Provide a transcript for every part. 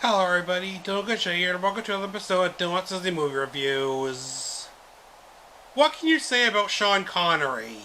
Hello everybody, Doga here, and welcome to another episode of Donuts Disney Movie Reviews. What can you say about Sean Connery?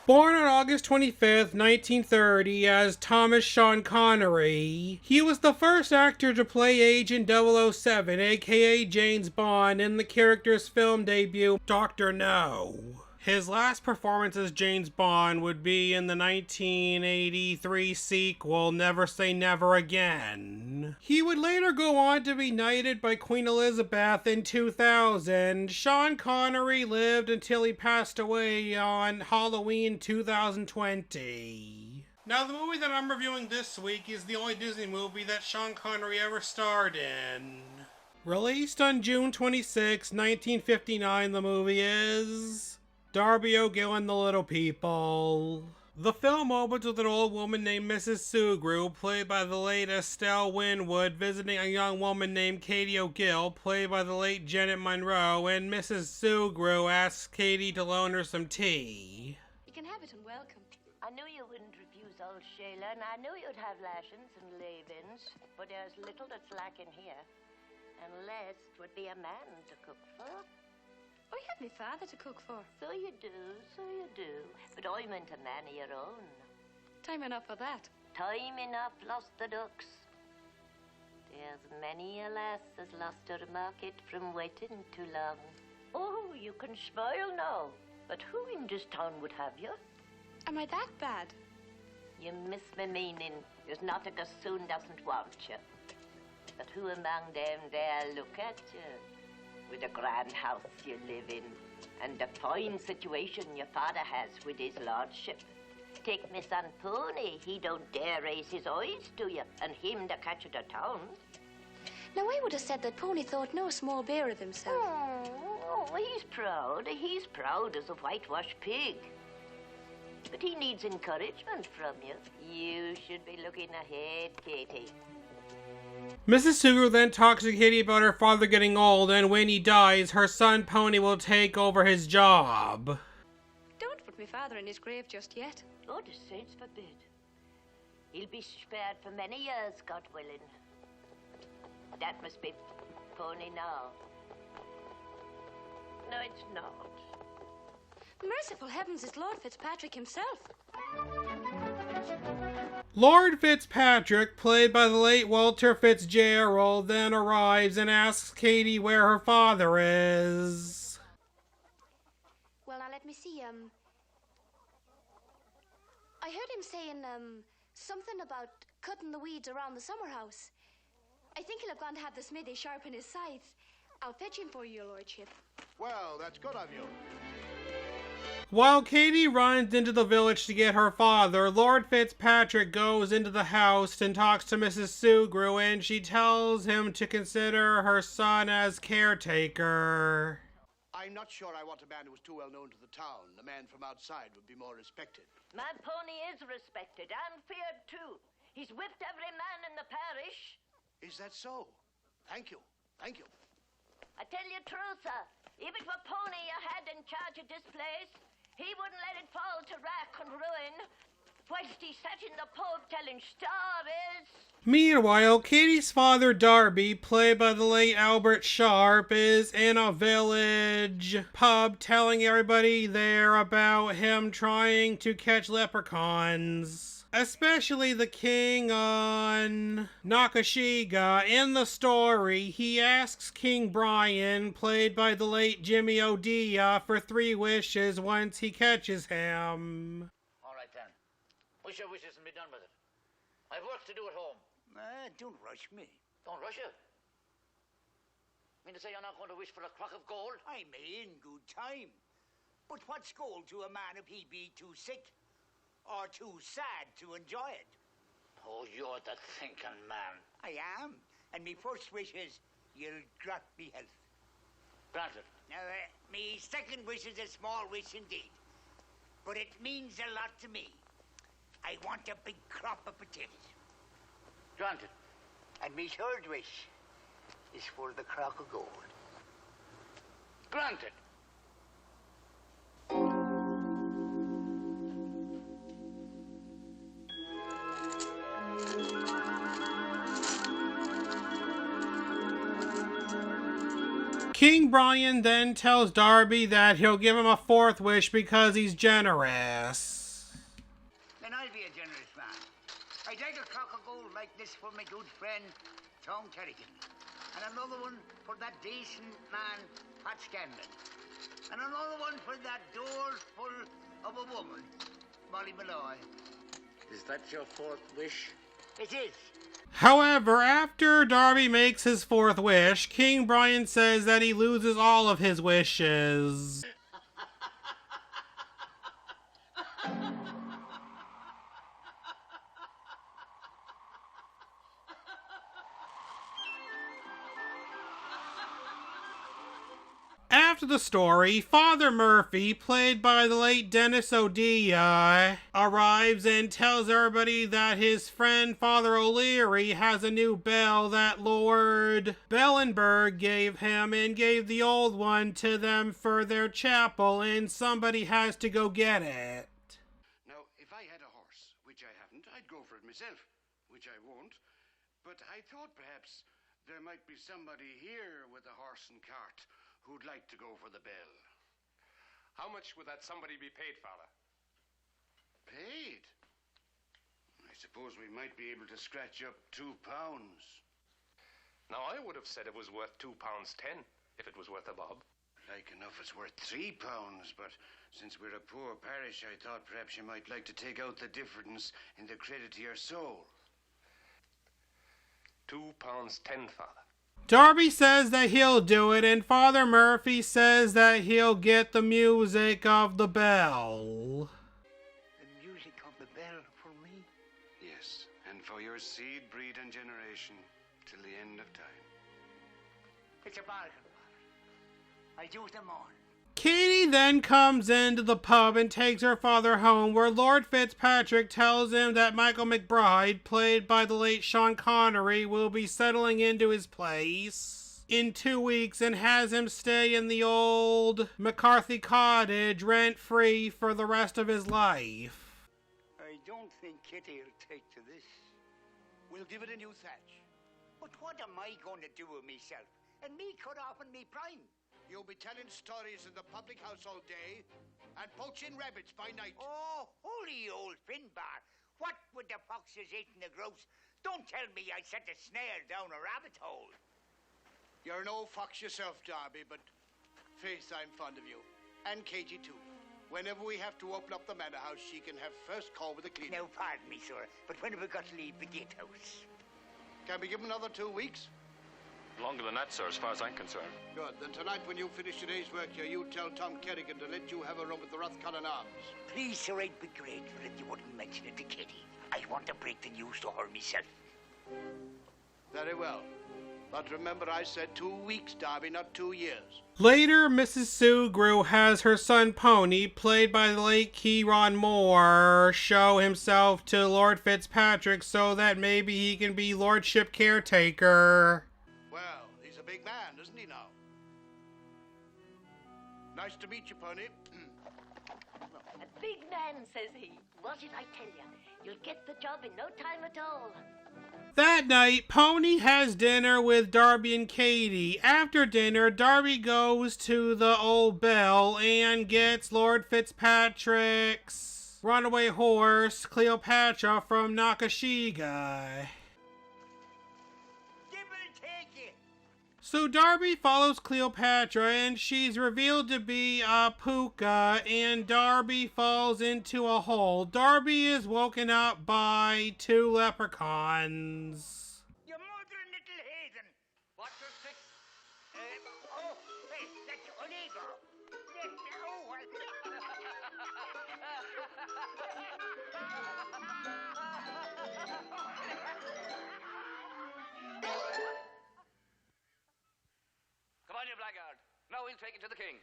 Born on August 25th, 1930 as Thomas Sean Connery, he was the first actor to play Agent 007, aka James Bond, in the character's film debut, Dr. No. His last performance as James Bond would be in the 1983 sequel, Never Say Never Again. He would later go on to be knighted by Queen Elizabeth in 2000. Sean Connery lived until he passed away on Halloween 2020. Now, the movie that I'm reviewing this week is the only Disney movie that Sean Connery ever starred in. Released on June 26, 1959, the movie is Darby O'Gill the Little People. The film opens with an old woman named Mrs. Sugru, played by the late Estelle Winwood, visiting a young woman named Katie O'Gill, played by the late Janet Monroe, and Mrs. Sugru asks Katie to loan her some tea. You can have it and welcome. I knew you wouldn't refuse old Shayla, and I knew you'd have lashings and lay-ins, but there's little that's lacking here. Unless 'twould be a man to cook for. Oh, you have me father to cook for. So you do. But I meant a man of your own. Time enough for that. Time enough lost the ducks. There's many a lass has lost her market from waiting too long. Oh, you can smile now. But who in this town would have you? Am I that bad? You miss my meaning. There's not a gossoon doesn't want you. But who among them dare look at you? With the grand house you live in, and the fine situation your father has with his lordship. Take my son Pony, he don't dare raise his eyes to you, and him the catch of the town. Now, I would have said that Pony thought no small bear of himself. Oh, he's proud as a whitewashed pig. But he needs encouragement from you. You should be looking ahead, Katie. Mrs. Sugru then talks to Katie about her father getting old, and when he dies, her son Pony will take over his job. Don't put me father in his grave just yet. Oh, the saints forbid. He'll be spared for many years, God willing. That must be Pony now. No, it's not. Merciful heavens, it's Lord Fitzpatrick himself. Lord Fitzpatrick, played by the late Walter Fitzgerald, then arrives and asks Katie where her father is. Well, now let me see, I heard him saying, something about cutting the weeds around the summer house. I think he'll have gone to have the smithy sharpen his scythe. I'll fetch him for you, your lordship. Well, that's good of you. While Katie runs into the village to get her father, Lord Fitzpatrick goes into the house and talks to Mrs. Sugru, and she tells him to consider her son as caretaker. I'm not sure I want a man who was too well known to the town. A man from outside would be more respected. My Pony is respected and feared too. He's whipped every man in the parish. Is that so? Thank you. Thank you. I tell you true, sir. If it were Pony you had in charge of this place, he wouldn't let it fall to wrack and ruin, whilst he sat in the pub telling stories. Meanwhile, Katie's father Darby, played by the late Albert Sharp, is in a village pub telling everybody there about him trying to catch leprechauns. Especially the king on Nakashiga. In the story, he asks King Brian, played by the late Jimmy O'Dia, for 3 wishes once he catches him. All right, then. Wish your wishes and be done with it. I've work to do at home. Don't rush me. Don't rush you. Mean to say you're not going to wish for a crock of gold? I may in good time. But what's gold to a man if he be too sick or too sad to enjoy it? Oh, you're the thinking man. I am. And me first wish is you'll grant me health. Granted. Now, me second wish is a small wish indeed. But it means a lot to me. I want a big crop of potatoes. Granted. And me third wish is for the crock of gold. Granted. King Brian then tells Darby that he'll give him a fourth wish because he's generous. Then I'll be a generous man. I'd like a clock of gold like this for my good friend, Tom Kerrigan. And another one for that decent man, Pat Scanlon. And another one for that door full of a woman, Molly Malloy. Is that your fourth wish? It is. However, after Darby makes his fourth wish, King Brian says that he loses all of his wishes. After the story, Father Murphy, played by the late Dennis O'Dea, arrives and tells everybody that his friend Father O'Leary has a new bell that Lord Bellenberg gave him and gave the old one to them for their chapel, and somebody has to go get it. Now, if I had a horse, which I haven't, I'd go for it myself, which I won't. But I thought perhaps there might be somebody here with a horse and cart who'd like to go for the bell. How much would that somebody be paid, Father? Paid? I suppose we might be able to scratch up £2. Now, I would have said it was worth £2.10 if it was worth a bob. Like enough it's worth £3, but since we're a poor parish, I thought perhaps you might like to take out the difference in the credit to your soul. £2.10, Father. Darby says that he'll do it, and Father Murphy says that he'll get the music of the bell. The music of the bell for me? Yes, and for your seed, breed, and generation till the end of time. It's a bargain, Father. I do them all. Katie then comes into the pub and takes her father home, where Lord Fitzpatrick tells him that Michael McBride, played by the late Sean Connery, will be settling into his place in 2 weeks and has him stay in the old McCarthy cottage rent-free for the rest of his life. I don't think Kitty'll take to this. We'll give it a new thatch. But what am I going to do with myself? And me cut off in me prime? You'll be telling stories in the public house all day and poaching rabbits by night. Oh, holy old Finbar. What with the foxes eating the grouse? Don't tell me I set a snare down a rabbit hole. You're no fox yourself, Darby, but faith, I'm fond of you. And Katie, too. Whenever we have to open up the manor house, she can have first call with the cleaner. Now, pardon me, sir, but when have we got to leave the gatehouse? Can we give him another 2 weeks? Longer than that, sir, as far as I'm concerned. Good. Then tonight, when you finish today's work here, you tell Tom Kerrigan to let you have a room at the Rathconnen Arms. Please, sir, I'd be grateful if you wouldn't mention it to Kitty. I want to break the news to her myself. Very well. But remember, I said 2 weeks, Darby, not 2 years. Later, Mrs. Sue Grew has her son Pony, played by the late Kieran Moore, show himself to Lord Fitzpatrick so that maybe he can be lordship caretaker. Well, he's a big man, isn't he now? Nice to meet you, Pony. A big man, says he. What did I tell you? You'll get the job in no time at all. That night, Pony has dinner with Darby and Katie. After dinner, Darby goes to the Old Bell and gets Lord Fitzpatrick's runaway horse, Cleopatra, from Nakashiga. So Darby follows Cleopatra, and she's revealed to be a puka, and Darby falls into a hole. Darby is woken up by 2 leprechauns. You murdering little heathen! What the six? Oh, hey, that's illegal. Come on, you blackguard. Now we'll take it to the king.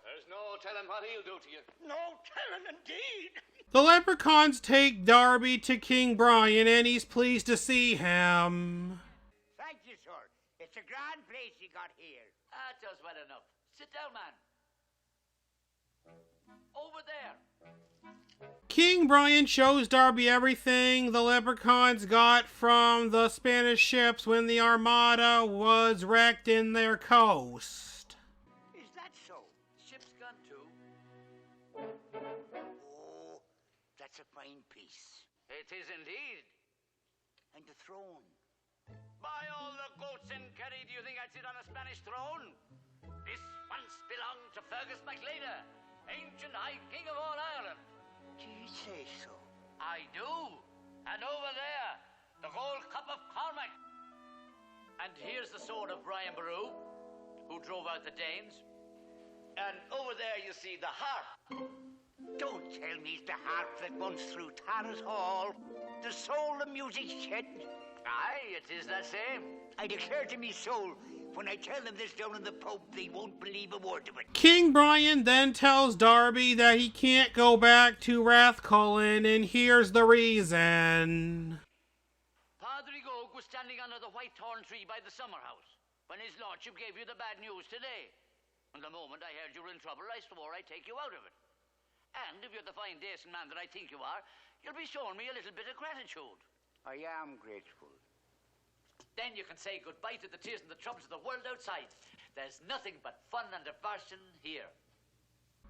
There's no telling what he'll do to you. No telling, indeed. The leprechauns take Darby to King Brian, and he's pleased to see him. Thank you, sir. It's a grand place you got here. That does well enough. Sit down, man. Over there. King Brian shows Darby everything the leprechauns got from the Spanish ships when the Armada was wrecked in their coast. Is that so? Ship's gone too. Oh, that's a fine piece. It is indeed. And the throne. By all the goats in Kerry, do you think I'd sit on a Spanish throne? This once belonged to Fergus MacLeader, ancient High King of all Ireland. Do you say so? I do. And over there, the gold cup of Climax. And here's the sword of Brian Boru, who drove out the Danes. And over there you see the harp. Don't tell me it's the harp that runs through Tara's Hall, the soul the music shed. Aye, it is that same. I declare to me soul, when I tell them this down in the pub, they won't believe a word of it. King Brian then tells Darby that he can't go back to Rathcullen, and here's the reason. Padre Gog was standing under the white thorn tree by the summer house when his lordship gave you the bad news today. And the moment I heard you were in trouble, I swore I'd take you out of it. And if you're the fine, decent man that I think you are, you'll be showing me a little bit of gratitude. I am grateful. Then you can say goodbye to the tears and the troubles of the world outside. There's nothing but fun and diversion here.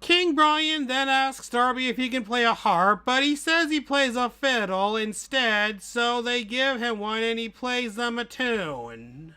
King Brian then asks Darby if he can play a harp, but he says he plays a fiddle instead, so they give him one and he plays them a tune.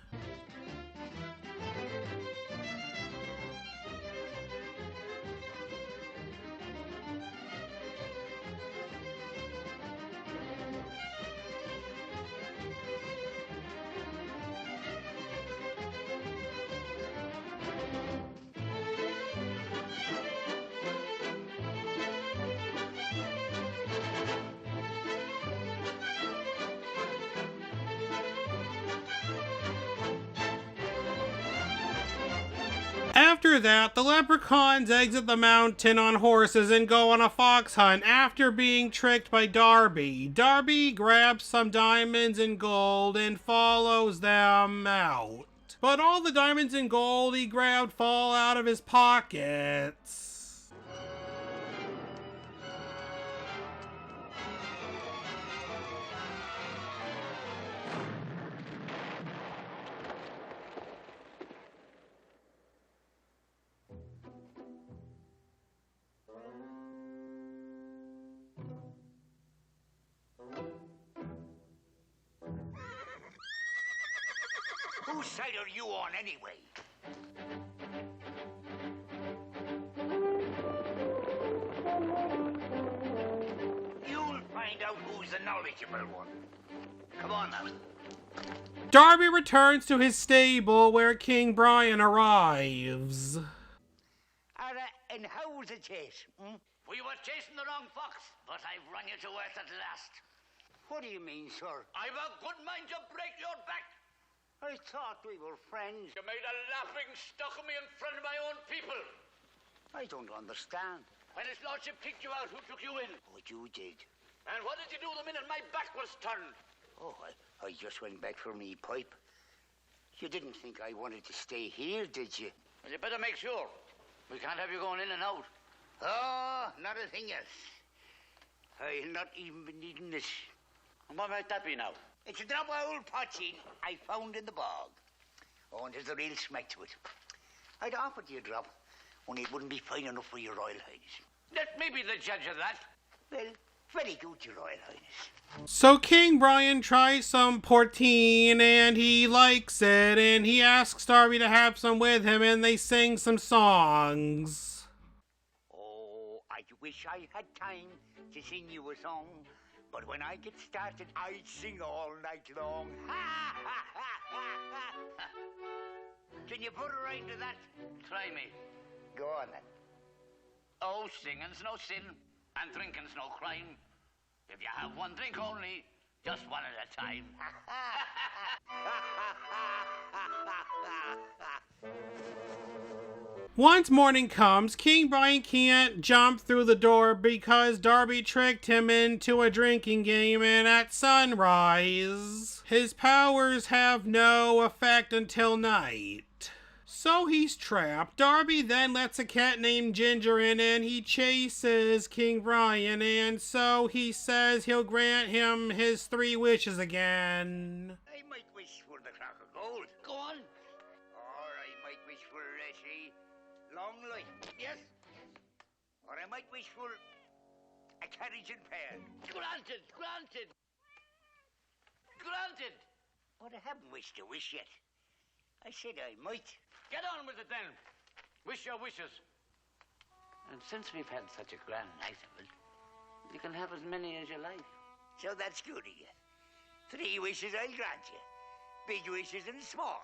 After that, the leprechauns exit the mountain on horses and go on a fox hunt after being tricked by Darby. Darby grabs some diamonds and gold and follows them out. But all the diamonds and gold he grabbed fall out of his pockets. Whose side are you on, anyway? You'll find out who's the knowledgeable one. Come on now. Darby returns to his stable where King Brian arrives. And how was the chase? We were chasing the wrong fox, but I've run you to earth at last. What do you mean, sir? I've a good mind to break your back. I thought we were friends. You made a laughing stock of me in front of my own people. I don't understand. When his lordship kicked you out, who took you in? What you did? And what did you do the minute my back was turned? Oh, I just went back for me pipe. You didn't think I wanted to stay here, did you? Well, you better make sure. We can't have you going in and out. Oh, not a thing else. I'll not even be needing this. And what might that be now? It's a drop of old poteen I found in the bog. Oh, and there's a real smack to it. I'd offered you a drop, only it wouldn't be fine enough for your Royal Highness. Let me be the judge of that. Well, very good, your Royal Highness. So King Brian tries some poteen and he likes it, and he asks Darby to have some with him and they sing some songs. Oh, I wish I had time to sing you a song. But when I get started, I'd sing all night long. Can you put a right to that? Try me. Go on then. Oh, singing's no sin, and drinking's no crime. If you have one drink only, just one at a time. Once morning comes, King Brian can't jump through the door because Darby tricked him into a drinking game, and at sunrise, his powers have no effect until night. So he's trapped. Darby then lets a cat named Ginger in and he chases King Brian, and so he says he'll grant him his 3 wishes again. I might wish for the clock of gold. Go on. Or I might wish for, say, long life. Yes. Or I might wish for a carriage and pair. Granted, granted. Granted. But I haven't wished a wish yet. I said I might. Get on with it then. Wish your wishes. And since we've had such a grand night of it, you can have as many as you like. So that's good of you. 3 wishes I'll grant you. Big wishes and small.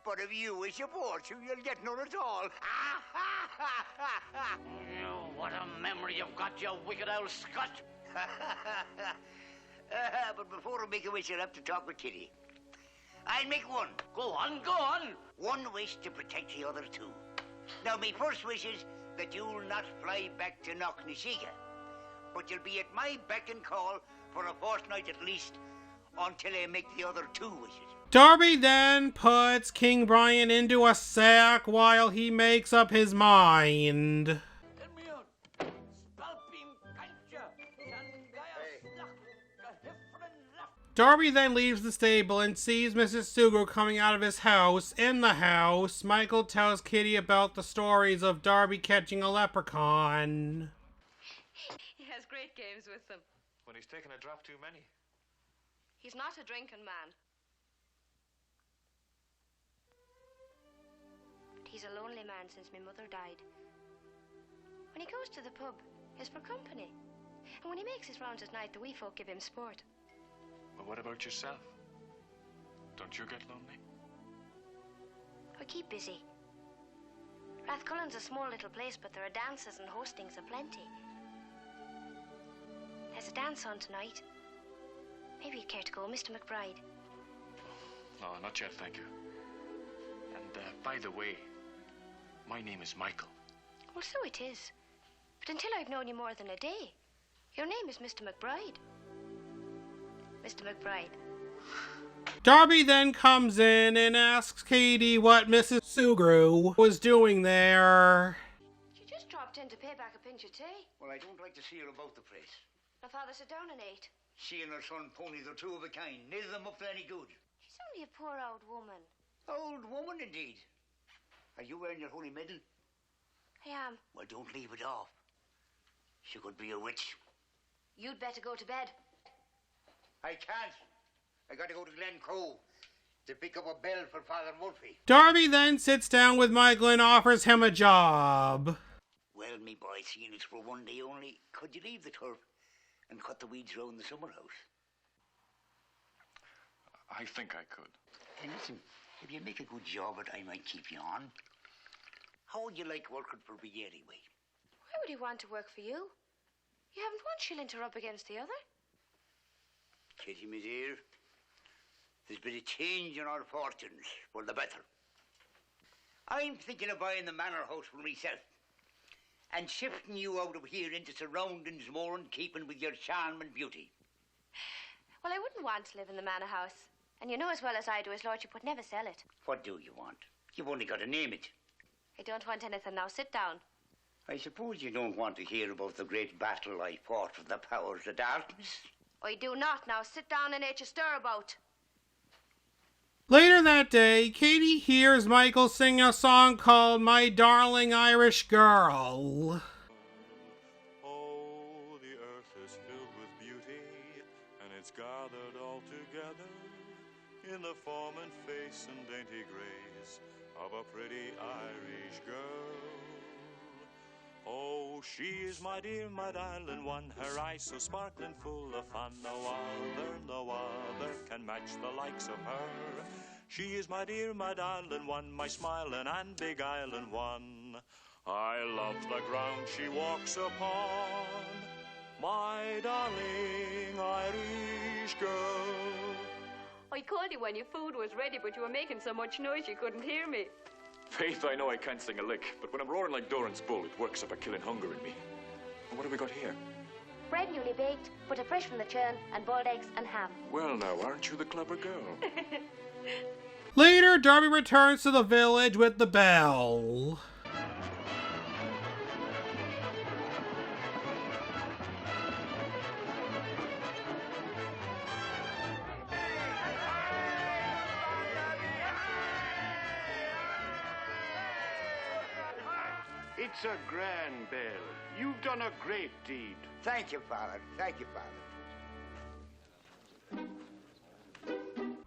But if you wish a fortune, you'll get none at all. Oh, what a memory you've got, you wicked old Scot. But before I make a wish, I'll have to talk with Kitty. I'll make one. Go on, go on. 1 wish to protect the other 2. Now, my first wish is that you'll not fly back to Knocknashega, but you'll be at my beck and call for a fortnight at least until I make the other 2 wishes. Darby then puts King Brian into a sack while he makes up his mind. Get me out. Spalping culture. Darby then leaves the stable and sees Mrs. Sugru coming out of his house. In the house, Michael tells Kitty about the stories of Darby catching a leprechaun. He has great games with them. When he's taken a drop too many. He's not a drinking man. But he's a lonely man since my mother died. When he goes to the pub, it's for company. And when he makes his rounds at night, the wee folk give him sport. But what about yourself? Don't you get lonely? We keep busy. Rathcullen's a small little place, but there are dances and hostings aplenty. There's a dance on tonight. Maybe you'd care to go, Mr. McBride. No, not yet, thank you. And by the way, my name is Michael. Well, so it is. But until I've known you more than a day, your name is Mr. McBride. Mr. McBride. Darby then comes in and asks Katie what Mrs. Sugru was doing there. She just dropped in to pay back a pinch of tea. Well, I don't like to see her about the place. My father sat down and ate. She and her son Pony, they're 2 of a kind. Neither of them up to any good. She's only a poor old woman. Old woman, indeed. Are you wearing your holy medal? I am. Well, don't leave it off. She could be a witch. You'd better go to bed. I can't. I got to go to Glen Cove to pick up a bell for Father Murphy. Darby then sits down with Michael and offers him a job. Well, me boy, seeing it's for 1 day only, could you leave the turf and cut the weeds around the summer house? I think I could. And listen, if you make a good job of it, I might keep you on. How would you like working for me anyway? Why would he want to work for you? You haven't 1 shilling to rub against the other. Kitty, my dear, there's been a change in our fortunes for the better. I'm thinking of buying the manor house for myself and shifting you out of here into surroundings more in keeping with your charm and beauty. Well, I wouldn't want to live in the manor house. And you know as well as I do, his lordship would never sell it. What do you want? You've only got to name it. I don't want anything now. Sit down. I suppose you don't want to hear about the great battle I fought with the powers of darkness. I do not. Now sit down and eat your stir about. Later that day, Katie hears Michael sing a song called My Darling Irish Girl. Oh, the earth is filled with beauty, and it's gathered all together in the form and face and dainty grace of a pretty Irish girl. Oh, she is my dear, my darling one, her eyes so sparkling full of fun. No other can match the likes of her. She is my dear, my darling one, my smiling and beguiling one. I love the ground she walks upon, my darling Irish girl. I called you when your food was ready, but you were making so much noise you couldn't hear me. Faith, I know I can't sing a lick, but when I'm roaring like Doran's bull, it works up a killing hunger in me. And what have we got here? Bread newly baked, butter fresh from the churn, and boiled eggs and ham. Well now, aren't you the clever girl? Later, Darby returns to the village with the bell. It's a grand bell. You've done a great deed. Thank you, Father. Thank you, Father.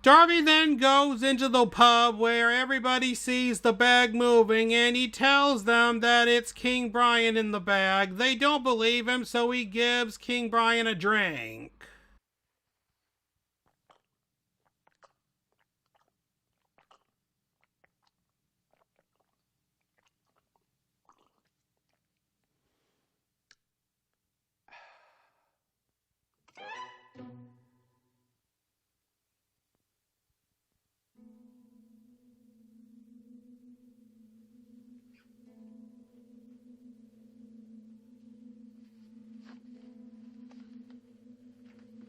Darby then goes into the pub where everybody sees the bag moving, and he tells them that it's King Brian in the bag. They don't believe him, so he gives King Brian a drink.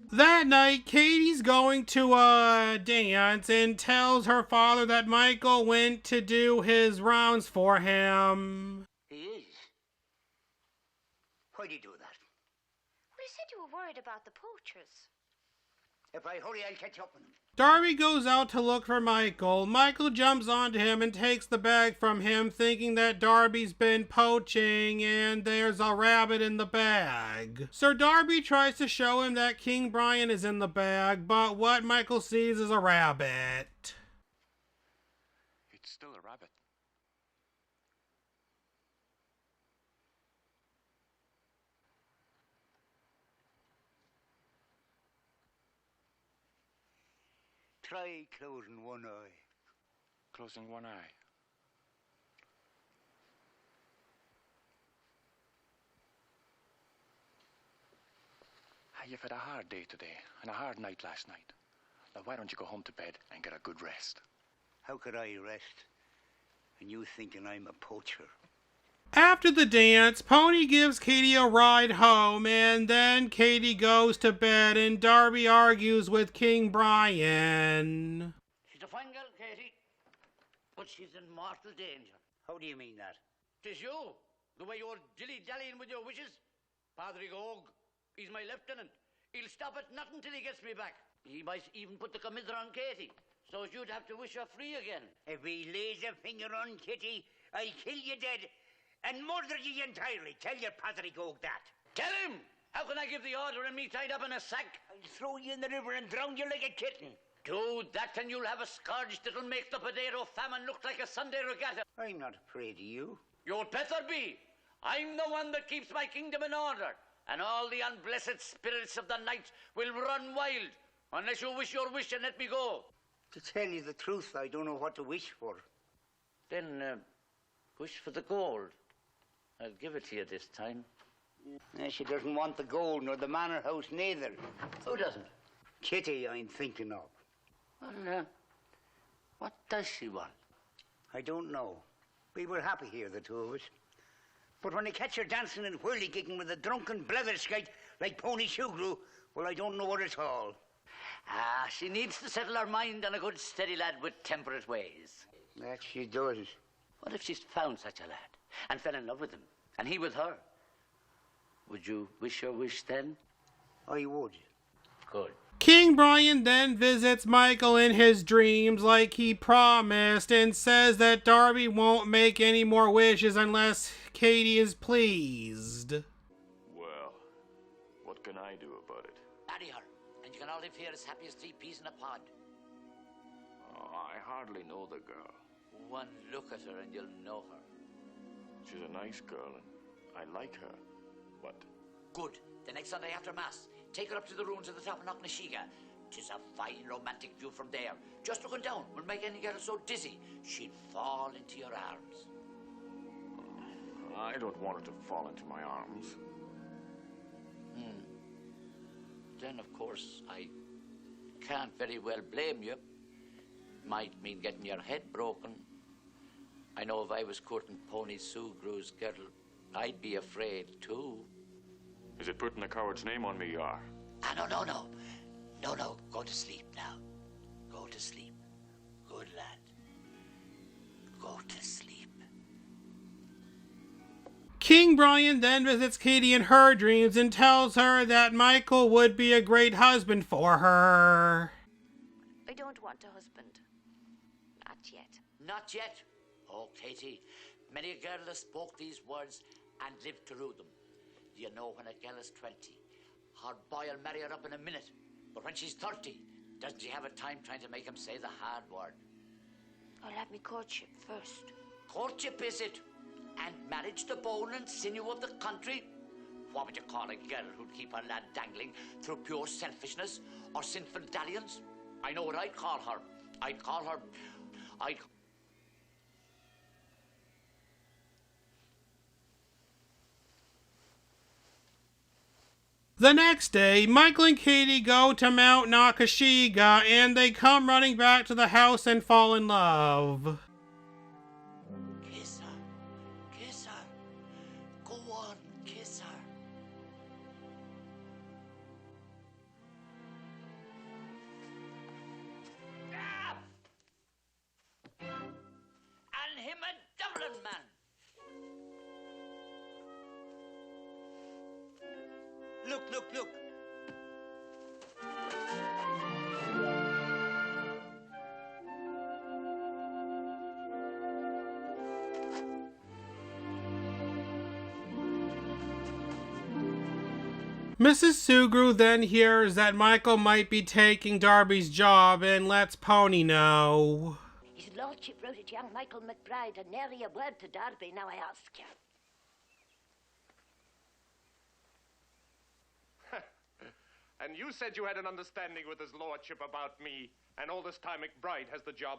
That night, Katie's going to a dance and tells her father that Michael went to do his rounds for him. He is? Why'd he do that? Well, you said you were worried about the poachers. If I hurry, I'll catch up with him. Darby goes out to look for Michael. Michael jumps onto him and takes the bag from him, thinking that Darby's been poaching and there's a rabbit in the bag. So Darby tries to show him that King Brian is in the bag, but what Michael sees is a rabbit. It's still a rabbit. Try closing one eye. Closing one eye. You've had a hard day today and a hard night last night. Now why don't you go home to bed and get a good rest? How could I rest? And you thinking I'm a poacher? After the dance, Pony gives Katie a ride home, and then Katie goes to bed and Darby argues with King Brian. She's a fine girl, Katie, but she's in mortal danger. How do you mean that? 'Tis you, the way you're dilly-dallying with your wishes. Padre Gog, he's my lieutenant. He'll stop at nothing till he gets me back. He might even put the commither on Katie, so you'd have to wish her free again. If he lays a finger on Kitty, I'll kill you dead and murder ye entirely. Tell your Padre Gog that. Tell him! How can I give the order and me tied up in a sack? I'll throw you in the river and drown you like a kitten. Do that and you'll have a scourge that'll make the potato famine look like a Sunday regatta. I'm not afraid of you. You'll better be. I'm the one that keeps my kingdom in order, and all the unblessed spirits of the night will run wild unless you wish your wish and let me go. To tell you the truth, I don't know what to wish for. Then wish for the gold. I'll give it to you this time. She doesn't want the gold nor the manor house neither. Who doesn't? Kitty, I'm thinking of. Well, what does she want? I don't know. We were happy here, the two of us. But when I catch her dancing and whirly-gigging with a drunken bletherskite like Pony Shoegrew, well, I don't know her at all. She needs to settle her mind on a good steady lad with temperate ways. That she does. What if she's found such a lad and fell in love with him, and he with her? Would you wish your wish then? I would. Good. King Brian then visits Michael in his dreams like he promised and says that Darby won't make any more wishes unless Katie is pleased. Well, what can I do about it? Marry her, and you can all live here as happy as 3 peas in a pod. Oh, I hardly know the girl. One look at her and you'll know her. She's a nice girl and I like her. But Good. The next Sunday after Mass, take her up to the ruins at the top of Knocknashiga. 'Tis a fine romantic view from there. Just looking down will make any girl so dizzy she'd fall into your arms. I don't want her to fall into my arms. Then, of course, I can't very well blame you. Might mean getting your head broken. I know if I was courting Pony Sugrew's girl, I'd be afraid too. Is it putting a coward's name on me, Yar? No. No, go to sleep now. Go to sleep. Good. Good lad. Go to sleep. King Brian then visits Katie in her dreams and tells her that Michael would be a great husband for her. I don't want a husband. Not yet. Not yet. Oh, Katie, many a girl has spoke these words and lived to rue them. Do you know when a girl is 20, her boy'll marry her up in a minute. But when she's 30, doesn't she have a time trying to make him say the hard word? I'll have me courtship first. Courtship, is it? And marriage the bone and sinew of the country? What would you call a girl who'd keep her lad dangling through pure selfishness or sinful dalliance? I know what I'd call her. I'd call her... The next day, Michael and Katie go to Mount Nakashiga and they come running back to the house and fall in love. Kiss her. Kiss her. Go on, kiss her. Ah! And him a Dublin man. Look, look, look. Mrs. Sugru then hears that Michael might be taking Darby's job and lets Pony know. His lordship wrote it young Michael McBride, and nary a word to Darby, now I ask you. And you said you had an understanding with his lordship about me, and all this time McBride has the job.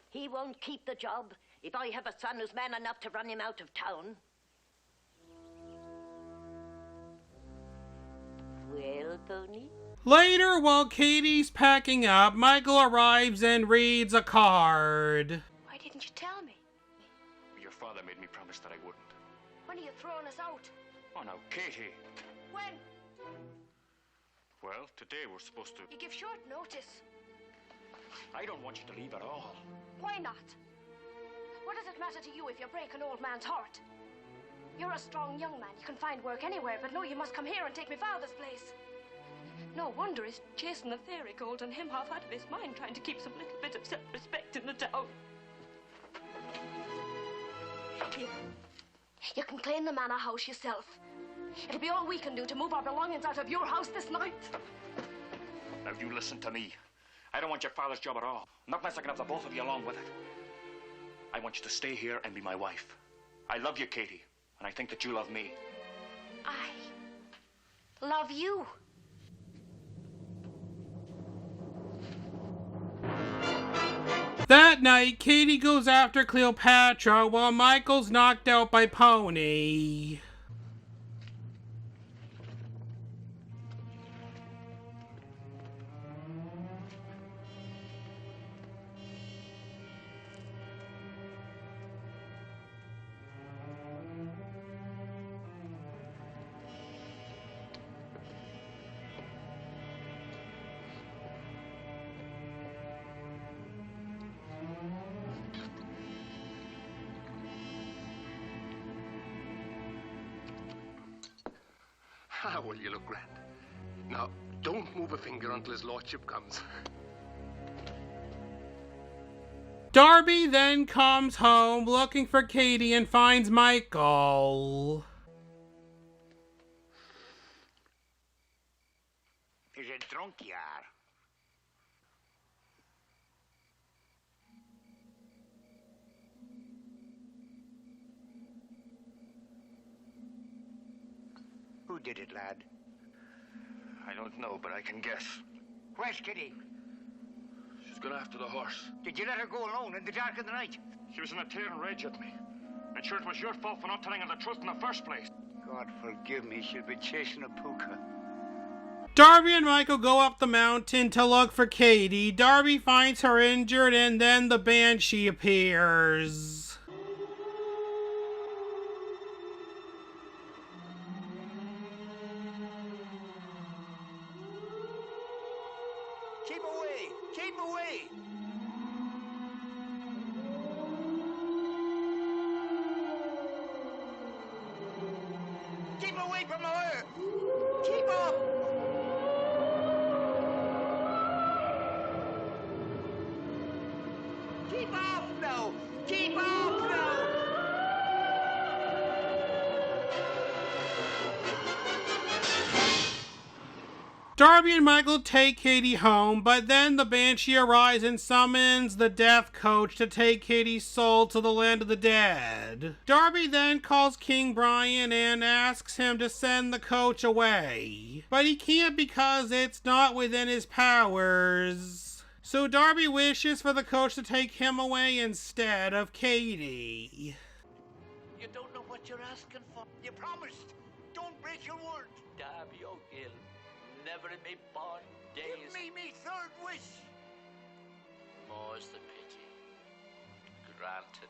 He won't keep the job if I have a son who's man enough to run him out of town. Well, Pony? Later, while Katie's packing up, Michael arrives and reads a card. Why didn't you tell me? Your father made me promise that I wouldn't. When are you throwing us out? Oh, now, Katie. When? Well, today we're supposed to... You give short notice. I don't want you to leave at all. Why not? What does it matter to you if you break an old man's heart? You're a strong young man. You can find work anywhere, but no, you must come here and take me father's place. No wonder he's chasing the fairy gold and him half out of his mind trying to keep some little bit of self-respect in the town. You can claim the manor house yourself. It'll be all we can do to move our belongings out of your house this night. Now, you listen to me. I don't want your father's job at all. Not unless I can have the both of you along with it. I want you to stay here and be my wife. I love you, Katie, and I think that you love me. I love you. That night, Katie goes after Cleopatra while Michael's knocked out by Pony. Ah, well, you look grand. Now, don't move a finger until his lordship comes. Darby then comes home looking for Katie and finds Michael. Is it drunk you are? Who did it, lad? I don't know, but I can guess. Where's Kitty? She's gone after the horse. Did you let her go alone in the dark of the night? She was in a tearing rage at me. And sure, it was your fault for not telling her the truth in the first place. God forgive me, she'll be chasing a puka. Darby and Michael go up the mountain to look for Katie. Darby finds her injured and then the banshee appears. Keep away! Keep away! Keep off now! Keep off now! Darby and Michael take Katie home, but then the Banshee arrives and summons the Death Coach to take Katie's soul to the land of the dead. Darby then calls King Brian and asks him to send the coach away, but he can't because it's not within his powers. So Darby wishes for the coach to take him away instead of Katie. You don't know what you're asking for. You promised. Don't break your word. Darby O'Gill. Never in me born days. Give me me third wish. More's the pity. Granted.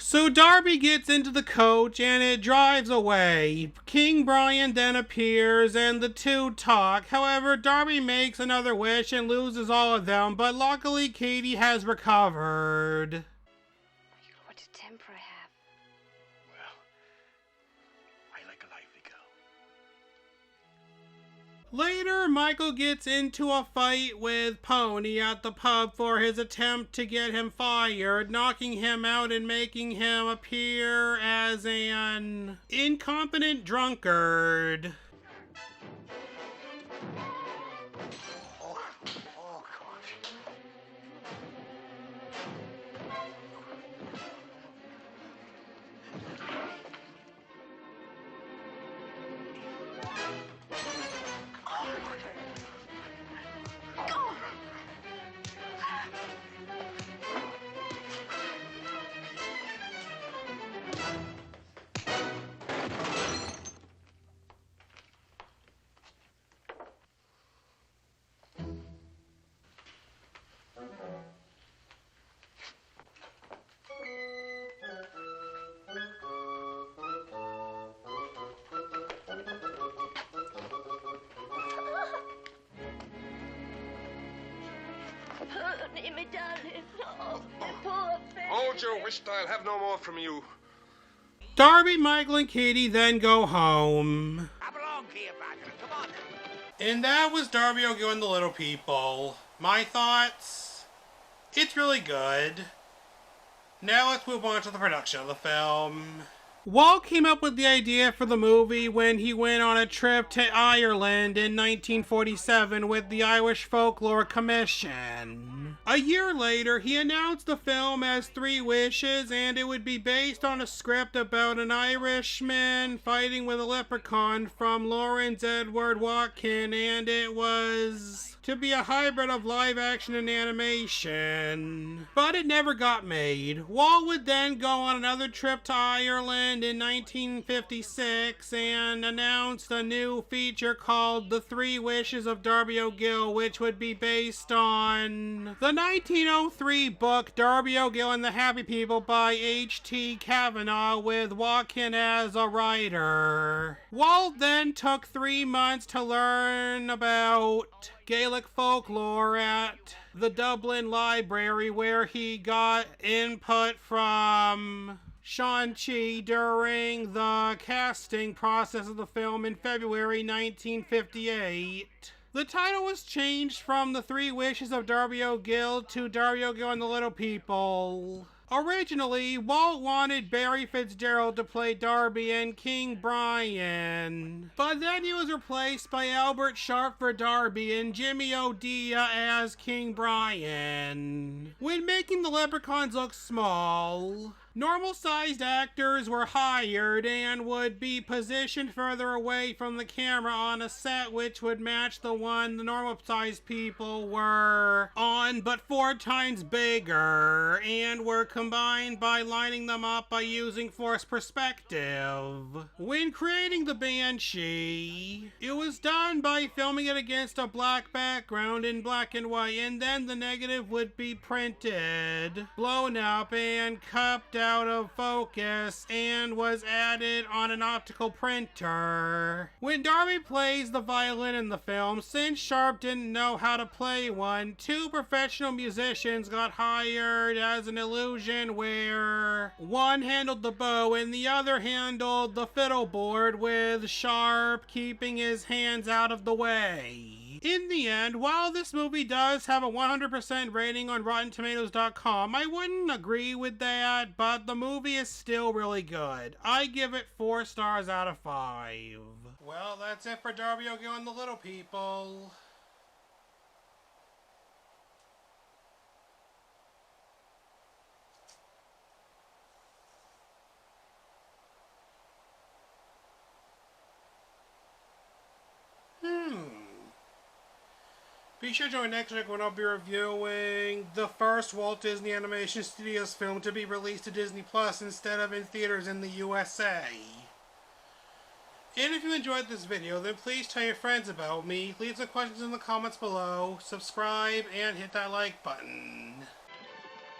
So Darby gets into the coach and it drives away. King Brian then appears and the two talk. However, Darby makes another wish and loses all of them, but luckily Katie has recovered. What a temper I have. Well, I like a lively girl. Later, Michael gets into a fight with Pony at the pub for his attempt to get him fired, knocking him out and making him appear as an incompetent drunkard. Oh, God. Honey, me darling. Oh, my poor baby. Hold your whist, I'll have no more from you. Darby, Michael, and Katie then go home. I belong here, Bagger. Come on. And that was Darby O'Gill and the Little People. My thoughts? It's really good. Now let's move on to the production of the film. Walt came up with the idea for the movie when he went on a trip to Ireland in 1947 with the Irish Folklore Commission. A year later, he announced the film as Three Wishes, and it would be based on a script about an Irishman fighting with a leprechaun from Lawrence Edward Watkin, and it was to be a hybrid of live action and animation. But it never got made. Walt would then go on another trip to Ireland in 1956 and announced a new feature called The Three Wishes of Darby O'Gill, which would be based on the 1903 book Darby O'Gill and the Happy People by H.T. Kavanagh, with Watkin as a writer. Walt then took 3 months to learn about Gaelic folklore at the Dublin Library, where he got input from Sean Chi during the casting process of the film in February 1958. The title was changed from The Three Wishes of Darby O'Gill to Darby O'Gill and the Little People. Originally, Walt wanted Barry Fitzgerald to play Darby and King Brian, but then he was replaced by Albert Sharp for Darby and Jimmy O'Dea as King Brian. When making the leprechauns look small, normal-sized actors were hired and would be positioned further away from the camera on a set which would match the one the normal-sized people were on, but 4 times bigger, and were combined by lining them up by using forced perspective. When creating the Banshee, it was done by filming it against a black background in black and white, and then the negative would be printed, blown up, and cupped out out of focus and was added on an optical printer. When Darby plays the violin in the film, since Sharp didn't know how to play one, 2 professional musicians got hired as an illusion where one handled the bow and the other handled the fiddle board, with Sharp keeping his hands out of the way. In the end, while this movie does have a 100% rating on RottenTomatoes.com, I wouldn't agree with that, but the movie is still really good. I give it 4 stars out of 5. Well, that's it for Darby O'Gill and the Little People. Be sure to join next week when I'll be reviewing the first Walt Disney Animation Studios film to be released to Disney Plus instead of in theaters in the USA. And if you enjoyed this video, then please tell your friends about me, leave some questions in the comments below, subscribe, and hit that like button.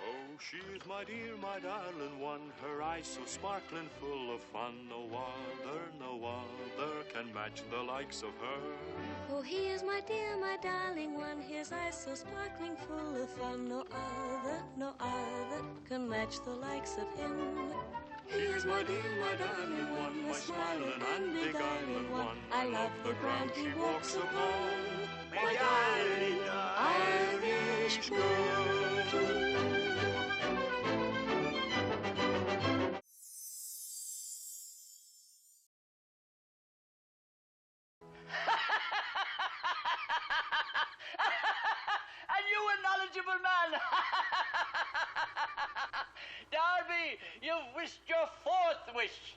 Oh, she is my dear, my darling one, her eyes so sparkling full of fun. No other can match the likes of her. Oh, he is my dear, my darling one, his eyes so sparkling full of fun. No other can match the likes of him. He is my dear, my darling one, my smiling and beguiling one. I love the ground he walks upon, my darling Irish girl. And you a knowledgeable man! Darby, you've wished your 4th wish.